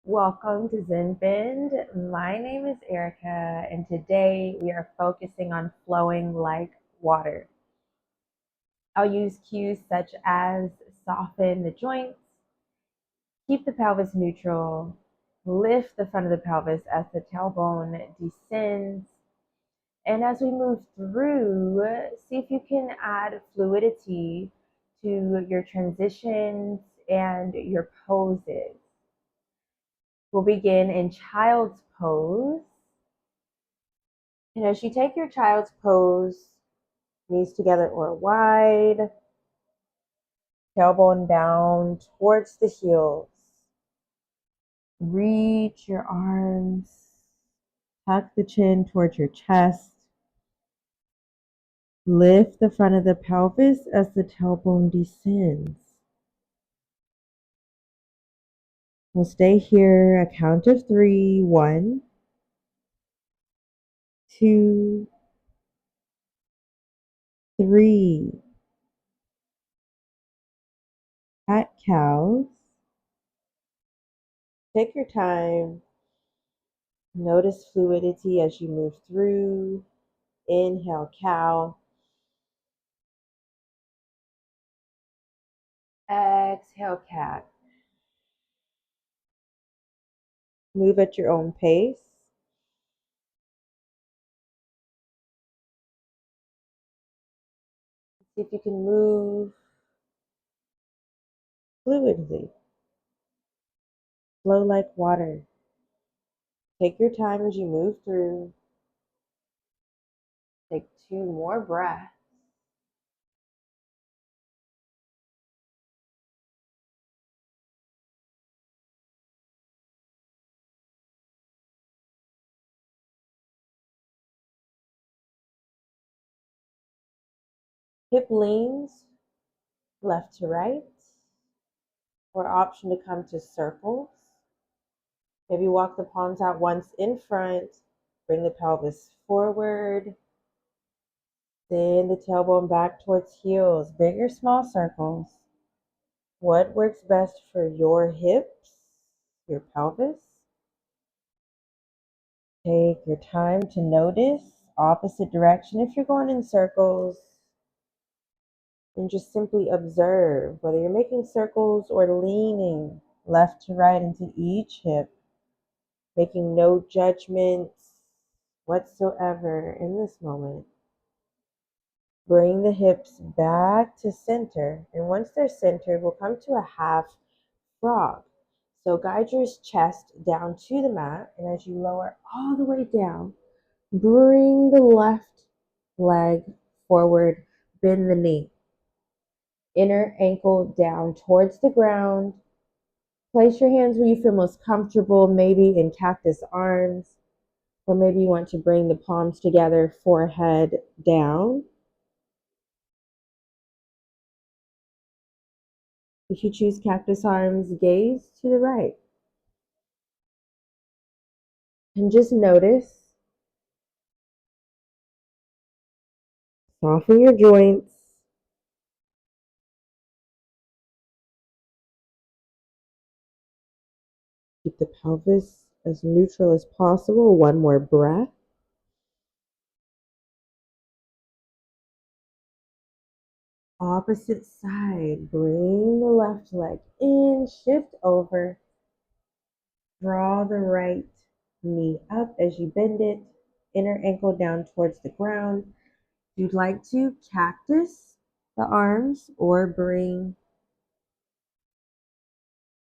Welcome to Zen Bend. My name is Erika, and today we are focusing on flowing like water. I'll use cues such as soften the joints, keep the pelvis neutral, lift the front of the pelvis as the tailbone descends, and as we move through, see if you can add fluidity to your transitions and your poses. We'll begin in child's pose. And as you take your child's pose, knees together or wide, tailbone down towards the heels. Reach your arms, tuck the chin towards your chest. Lift the front of the pelvis as the tailbone descends. We'll stay here a count of 3. 1, 2, 3. Cat cows. Take your time. Notice fluidity as you move through. Inhale, cow. Exhale, cat. Move at your own pace. See if you can move fluidly. Flow like water. Take your time as you move through. Take 2 more breaths. Hip leans left to right, or option to come to circles. Maybe walk the palms out once in front. Bring the pelvis forward. Send the tailbone back towards heels. Big or small circles. What works best for your hips, your pelvis? Take your time to notice opposite direction if you're going in circles. And just simply observe whether you're making circles or leaning left to right into each hip, making no judgments whatsoever in this moment. Bring the hips back to center, and once they're centered, we'll come to a half frog. So guide your chest down to the mat, and as you lower all the way down, bring the left leg forward, bend the knee. Inner ankle down towards the ground. Place your hands where you feel most comfortable, maybe in cactus arms, or maybe you want to bring the palms together, forehead down. If you choose cactus arms, gaze to the right. And just notice, soften your joints. Keep the pelvis as neutral as possible. One more breath. Opposite side. Bring the left leg in, shift over. Draw the right knee up as you bend it. Inner ankle down towards the ground. If you'd like to, cactus the arms or bring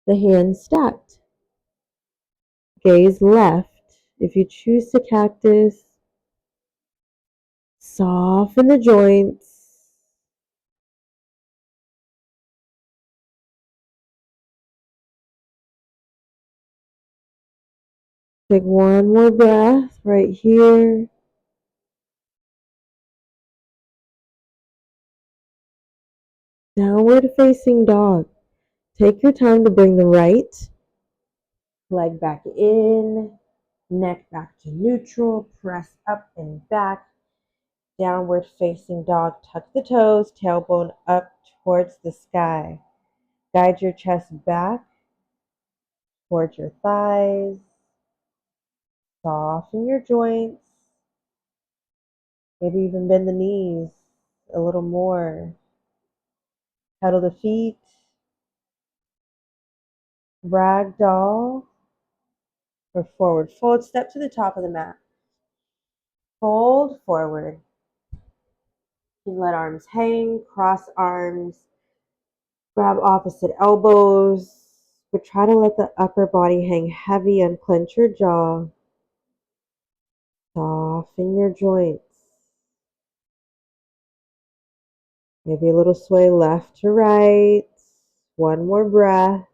the hands stacked. Gaze left. If you choose to cactus, soften the joints. Take one more breath right here. Downward facing dog. Take your time to bring the right leg back in, neck back to neutral, press up and back. Downward facing dog, tuck the toes, tailbone up towards the sky. Guide your chest back. towards your thighs. Soften your joints. Maybe even bend the knees a little more. Pedal the feet. Ragdoll or forward fold. Step to the top of the mat. Fold forward. You can let arms hang, cross arms, grab opposite elbows, but try to let the upper body hang heavy, unclench your jaw. Soften your joints. Maybe a little sway left to right. One more breath.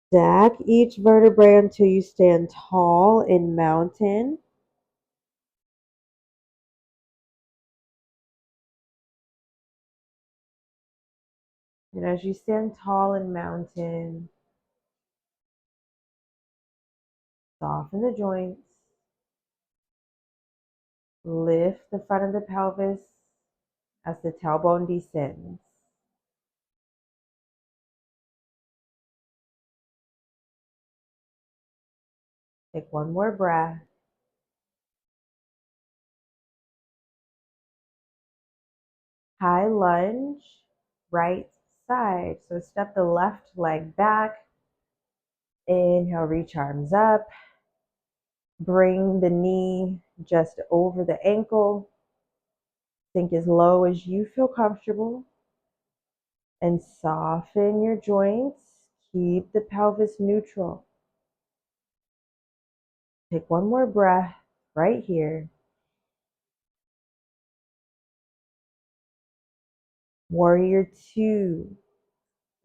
Stack each vertebrae until you stand tall in mountain. And as you stand tall in mountain, soften the joints. Lift the front of the pelvis as the tailbone descends. Take one more breath. High lunge, right side. So step the left leg back. Inhale, reach arms up. Bring the knee just over the ankle. Sink as low as you feel comfortable. And soften your joints. Keep the pelvis neutral. Take one more breath right here. Warrior two.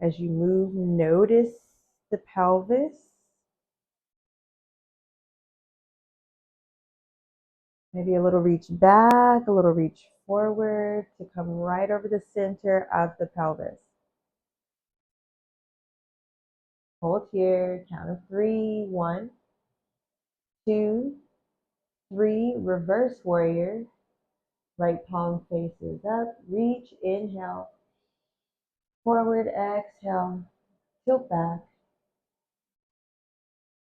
As you move, notice the pelvis. Maybe a little reach back, a little reach forward to come right over the center of the pelvis. Hold here, count of 3. 1, 2, 3. Reverse warrior. Right palm faces up. Reach, inhale. Forward, exhale. Tilt back.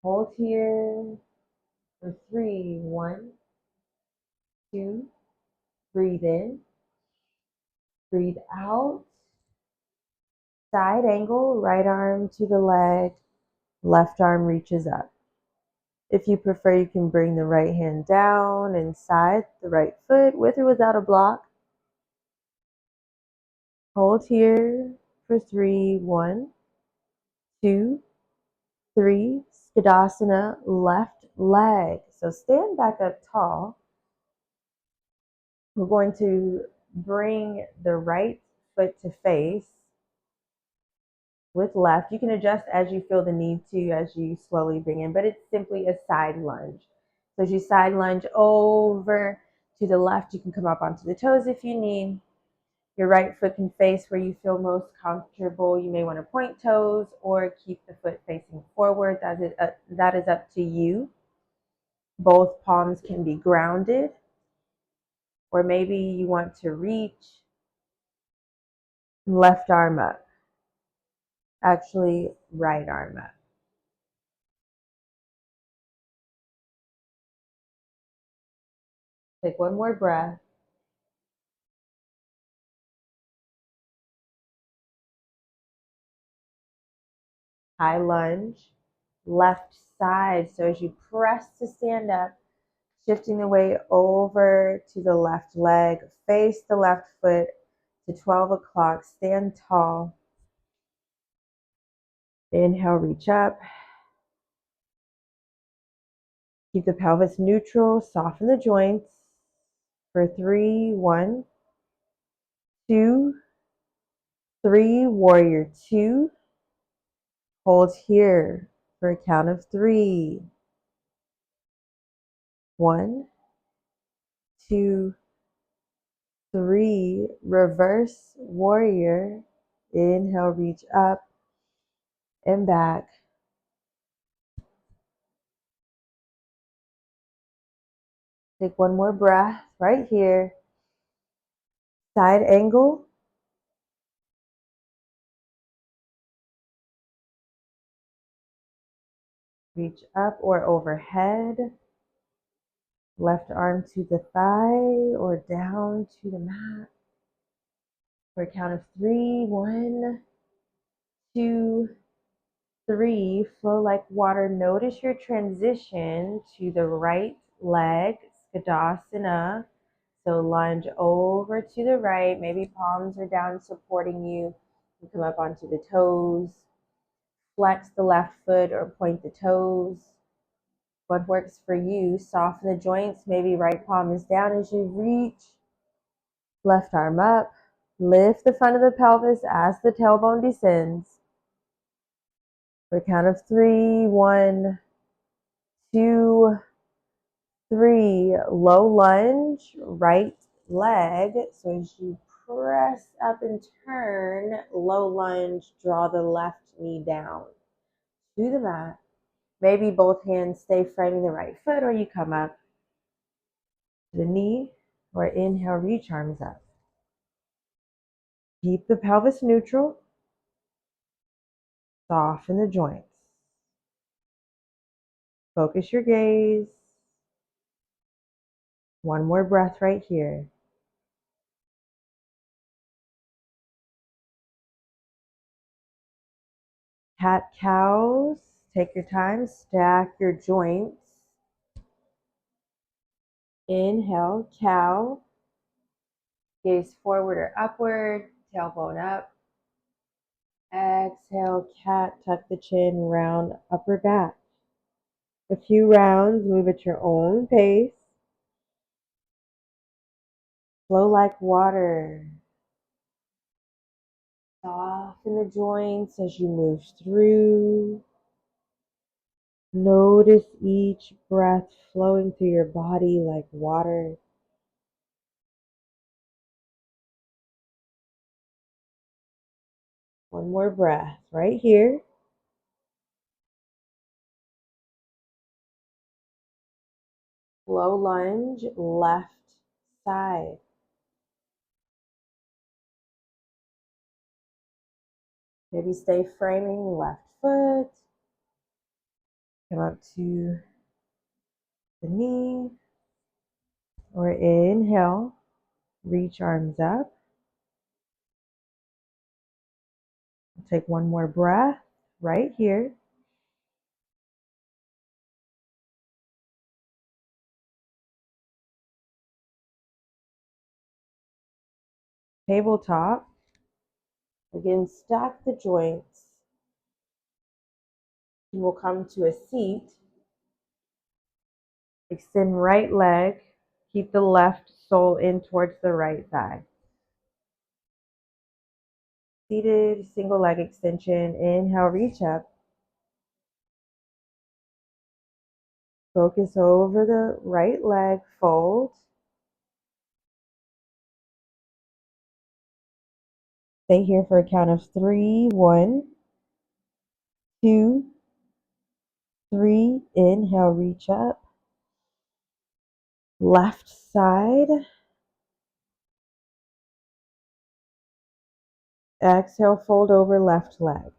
Hold here for 3. 1, 2. Breathe in. Breathe out. Side angle, right arm to the leg, left arm reaches up. If you prefer, you can bring the right hand down inside the right foot with or without a block. Hold here for 3. 1, 2, 3. Skadasana, left leg. So stand back up tall. We're going to bring the right foot to face with left. You can adjust as you feel the need to as you slowly bring in, but it's simply a side lunge. So as you side lunge over to the left, you can come up onto the toes if you need. Your right foot can face where you feel most comfortable. You may want to point toes or keep the foot facing forward. That is up to you. Both palms can be grounded, or maybe you want to reach left arm up. Actually, right arm up. Take one more breath. High lunge, left side. So as you press to stand up, shifting the weight over to the left leg, face the left foot to 12 o'clock, stand tall. Inhale, reach up. Keep the pelvis neutral, soften the joints for 3. 1, 2, 3. Warrior 2. Hold here for a count of 3. 1, 2, 3. Reverse warrior. Inhale, reach up and back. Take one more breath right here. Side angle. Reach up or overhead. Left arm to the thigh or down to the mat. For a count of 3, 1, 2, 3. Flow like water. Notice your transition to the right leg, Skadasana. So lunge over to the right. Maybe palms are down supporting you. You come up onto the toes. Flex the left foot or point the toes. What works for you? Soften the joints. Maybe right palm is down as you reach. Left arm up. Lift the front of the pelvis as the tailbone descends. For a count of 3, 1, 2, 3. Low lunge, right leg. So as you press up and turn, low lunge, draw the left knee down to the mat. Maybe both hands stay framing the right foot, or you come up to the knee, or inhale, reach arms up. Keep the pelvis neutral. Soften the joints. Focus your gaze. One more breath right here. Cat cows. Take your time. Stack your joints. Inhale, cow. Gaze forward or upward. Tailbone up. Exhale, cat. Tuck the chin, round upper back. A few rounds. Move at your own pace. Flow like water. Soften the joints as you move through. Notice each breath flowing through your body like water. One more breath right here. Low lunge, left side. Maybe stay framing left foot. Come up to the knee. Or inhale, reach arms up. Take one more breath right here. Tabletop. Again, stack the joints. You will come to a seat. Extend right leg. Keep the left sole in towards the right thigh. Seated, single leg extension. Inhale, reach up. Focus over the right leg, fold. Stay here for a count of 3, 1, 2, 3. Inhale, reach up. Left side. Exhale, fold over left leg.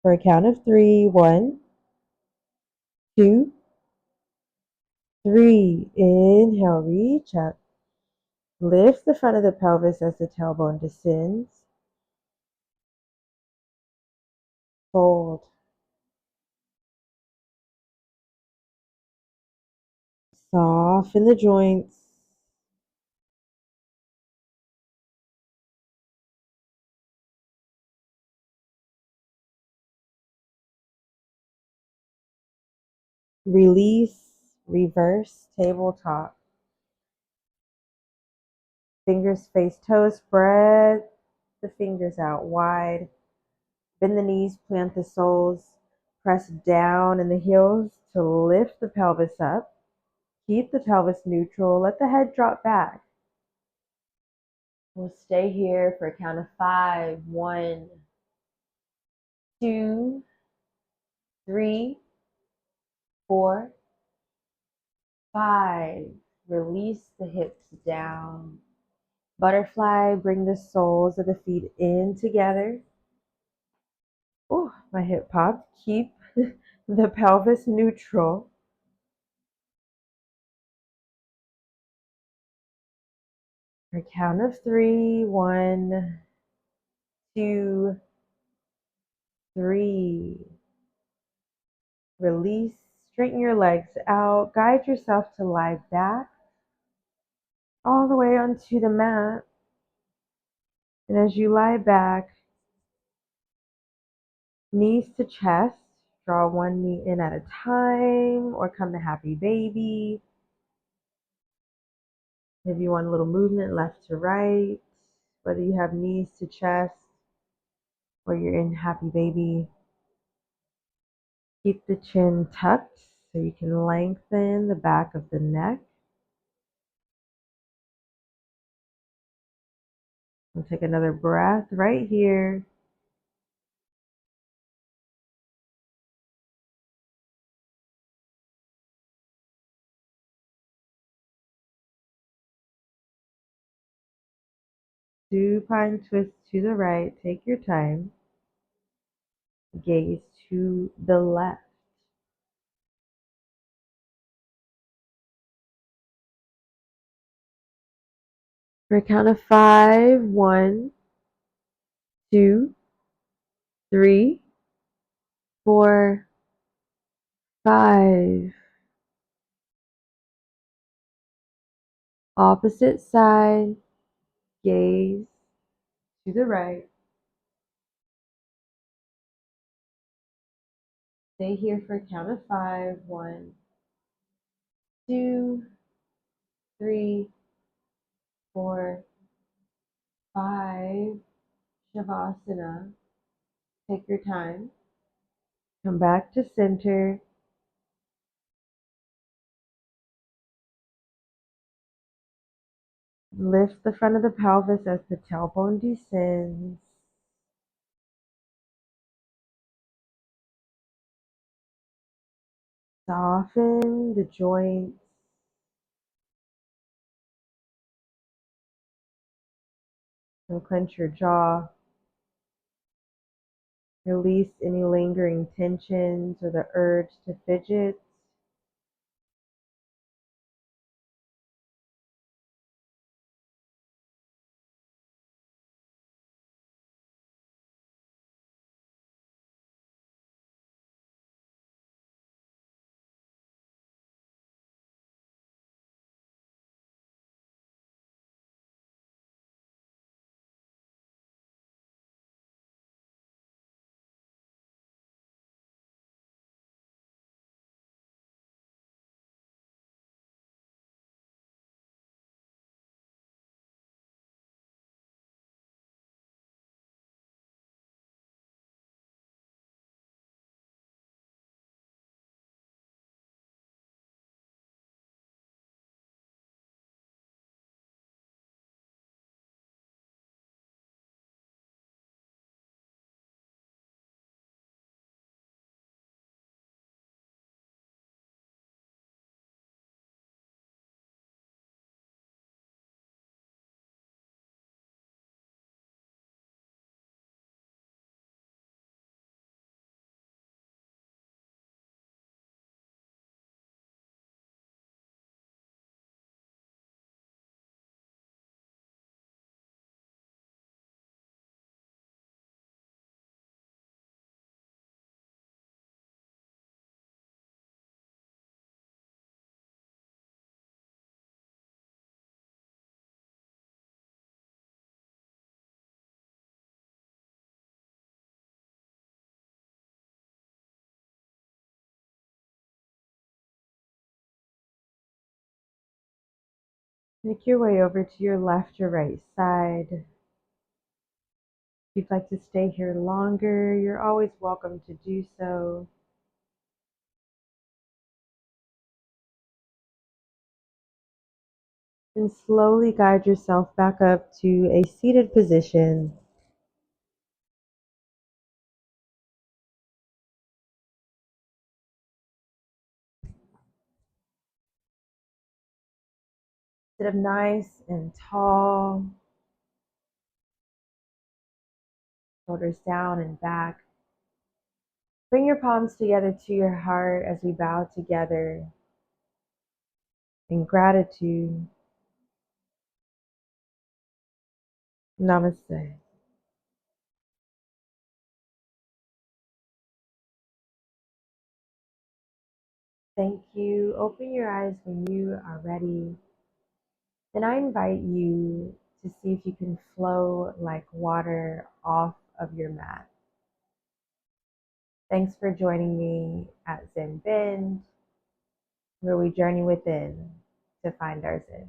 For a count of 3, 1, 2, 3. Inhale, reach up. Lift the front of the pelvis as the tailbone descends. Fold. Soften the joints. Release, reverse, tabletop. Fingers face toes, spread the fingers out wide. Bend the knees, plant the soles. Press down in the heels to lift the pelvis up. Keep the pelvis neutral. Let the head drop back. We'll stay here for a count of 5. 1, 2, 3, 4, 5. Release the hips down. Butterfly, bring the soles of the feet in together. Oh, my hip popped. Keep the pelvis neutral. For a count of 3, 1, 2, 3. Release, straighten your legs out, guide yourself to lie back all the way onto the mat. And as you lie back, knees to chest, draw one knee in at a time or come to happy baby. Maybe you want a little movement left to right, whether you have knees to chest or you're in happy baby. Keep the chin tucked so you can lengthen the back of the neck. We'll take another breath right here. Supine twist to the right. Take your time. Gaze to the left. For a count of 5, 1, 2, 3, 4, 5. Opposite side. Gaze to the right. Stay here for a count of 5, 1, 2, 3, 4, 5. Shavasana. Take your time. Come back to center. Lift the front of the pelvis as the tailbone descends. Soften the joints. And clench your jaw. Release any lingering tensions or the urge to fidget. Make your way over to your left or right side. If you'd like to stay here longer, you're always welcome to do so. And slowly guide yourself back up to a seated position. Sit up nice and tall. Shoulders down and back. Bring your palms together to your heart as we bow together in gratitude. Namaste. Thank you. Open your eyes when you are ready. And I invite you to see if you can flow like water off of your mat. Thanks for joining me at Zen Bend, where we journey within to find our Zen.